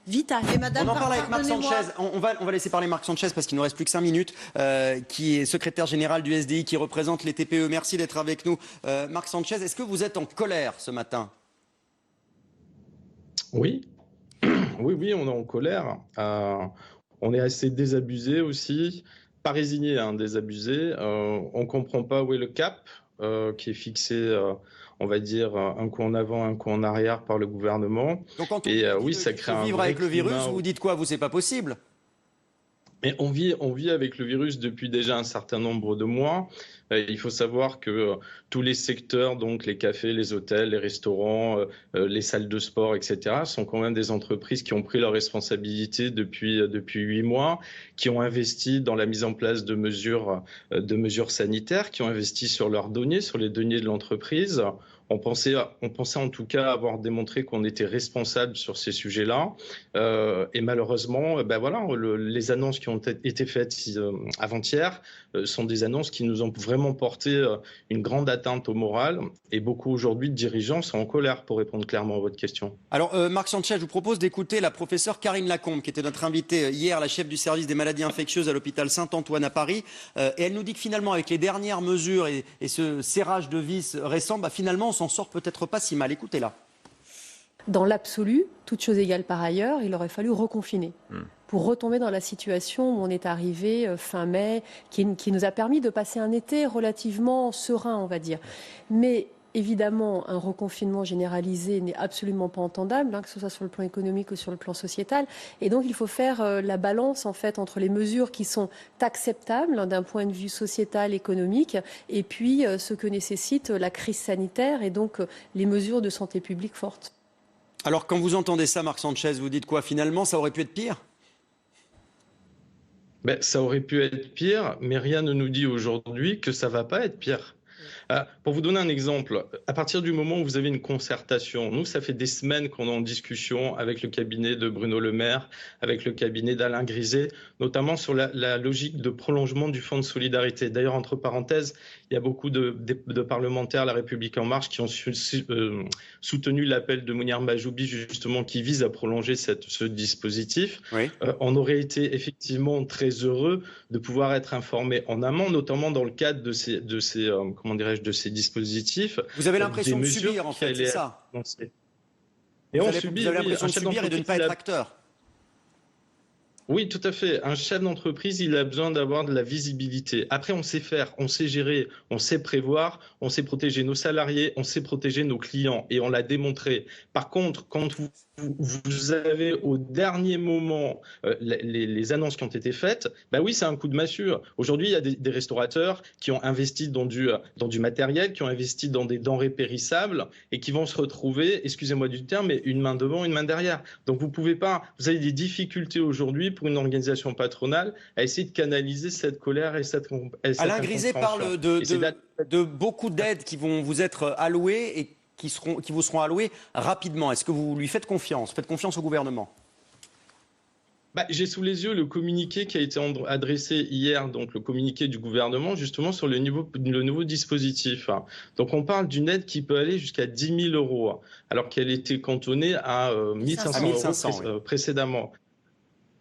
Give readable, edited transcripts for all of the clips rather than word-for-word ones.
vital. Et madame, on en parle avec Marc Sanchez. On va laisser parler Marc Sanchez parce qu'il ne nous reste plus que 5 minutes, qui est secrétaire général du SDI, qui représente les TPE. Merci d'être avec nous. Marc Sanchez, est-ce que vous êtes en colère ce matin? Oui. Oui, on est en colère. On est assez désabusé aussi, pas résigné, hein, désabusé. On ne comprend pas où est le cap qui est fixé, on va dire, un coup en avant, un coup en arrière par le gouvernement. Donc quand on Et dit oui, ça crée un vivre vrai avec le virus, climat. vous vous dites quoi? Vous, c'est pas possible? Mais on vit avec le virus depuis déjà un certain nombre de mois. Il faut savoir que tous les secteurs, donc les cafés, les hôtels, les restaurants, les salles de sport, etc., sont quand même des entreprises qui ont pris leurs responsabilités depuis 8 mois, qui ont investi dans la mise en place de mesures sanitaires, qui ont investi sur leurs données, sur les données de l'entreprise. On pensait en tout cas avoir démontré qu'on était responsable sur ces sujets-là. Et malheureusement, les annonces qui ont été faites avant-hier sont des annonces qui nous ont vraiment porté une grande atteinte au moral. Et beaucoup aujourd'hui de dirigeants sont en colère, pour répondre clairement à votre question. Alors, Marc Sanchez, je vous propose d'écouter la professeure Karine Lacombe, qui était notre invitée hier, la chef du service des maladies infectieuses à l'hôpital Saint-Antoine à Paris. Et elle nous dit que finalement, avec les dernières mesures et ce serrage de vis récent, finalement, on s'en sort peut-être pas si mal. Écoutez-la. Dans l'absolu, toute chose égale par ailleurs, il aurait fallu reconfiner pour retomber dans la situation où on est arrivé fin mai, qui nous a permis de passer un été relativement serein, on va dire. Mais évidemment, un reconfinement généralisé n'est absolument pas entendable, que ce soit sur le plan économique ou sur le plan sociétal. Et donc, il faut faire la balance, en fait, entre les mesures qui sont acceptables d'un point de vue sociétal, économique, et puis ce que nécessite la crise sanitaire et donc les mesures de santé publique fortes. Alors, quand vous entendez ça, Marc Sanchez, vous dites quoi? Finalement, ça aurait pu être pire? Ça aurait pu être pire, mais rien ne nous dit aujourd'hui que ça ne va pas être pire. Pour vous donner un exemple, à partir du moment où vous avez une concertation, nous, ça fait des semaines qu'on est en discussion avec le cabinet de Bruno Le Maire, avec le cabinet d'Alain Griset, notamment sur la logique de prolongement du fonds de solidarité. D'ailleurs, entre parenthèses, il y a beaucoup de parlementaires, La République En Marche, qui ont soutenu l'appel de Mounir Mahjoubi, justement, qui vise à prolonger ce dispositif. Oui. On aurait été effectivement très heureux de pouvoir être informés en amont, notamment dans le cadre de ces dispositifs. Vous avez l'impression de subir, en fait, c'est ça? Et vous avez l'impression de subir et de ne pas être acteur? Oui, tout à fait. Un chef d'entreprise, il a besoin d'avoir de la visibilité. Après, on sait faire, on sait gérer, on sait prévoir, on sait protéger nos salariés, on sait protéger nos clients et on l'a démontré. Par contre, quand vous avez au dernier moment les annonces qui ont été faites, oui, c'est un coup de massue. Aujourd'hui, il y a des restaurateurs qui ont investi dans du matériel, qui ont investi dans des denrées périssables et qui vont se retrouver, excusez-moi du terme, mais une main devant, une main derrière. Donc, vous avez des difficultés aujourd'hui pour une organisation patronale à essayer de canaliser cette colère et cette Alain Griset parle de beaucoup d'aides qui vont vous être allouées et qui vous seront allouées rapidement. Est-ce que vous lui faites confiance? Faites confiance au gouvernement? J'ai sous les yeux le communiqué qui a été adressé hier, donc le communiqué du gouvernement, justement sur le nouveau dispositif. Donc on parle d'une aide qui peut aller jusqu'à 10 000 €, alors qu'elle était cantonnée à 1 500 € précédemment.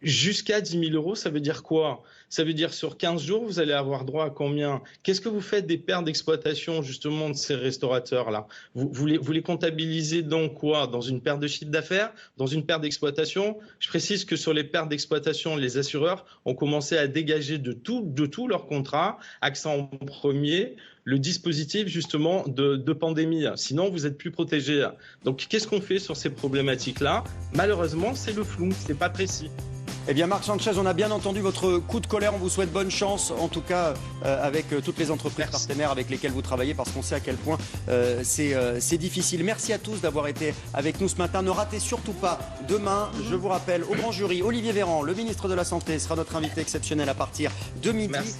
Jusqu'à 10 000 €, ça veut dire quoi? Ça veut dire sur 15 jours, vous allez avoir droit à combien? Qu'est-ce que vous faites des pertes d'exploitation justement de ces restaurateurs-là? Vous les comptabilisez dans quoi? Dans une perte de chiffre d'affaires? Dans une perte d'exploitation? Je précise que sur les pertes d'exploitation, les assureurs ont commencé à dégager de tout leur contrat, accent en premier, le dispositif justement de pandémie. Sinon, vous êtes plus protégé. Donc, qu'est-ce qu'on fait sur ces problématiques-là? Malheureusement, c'est le flou, c'est pas précis. Eh bien, Marc Sanchez, on a bien entendu votre coup de colère. On vous souhaite bonne chance, en tout cas avec toutes les entreprises partenaires avec lesquelles vous travaillez, parce qu'on sait à quel point c'est difficile. Merci à tous d'avoir été avec nous ce matin. Ne ratez surtout pas demain, je vous rappelle, au grand jury, Olivier Véran, le ministre de la Santé, sera notre invité exceptionnel à partir de midi. Merci.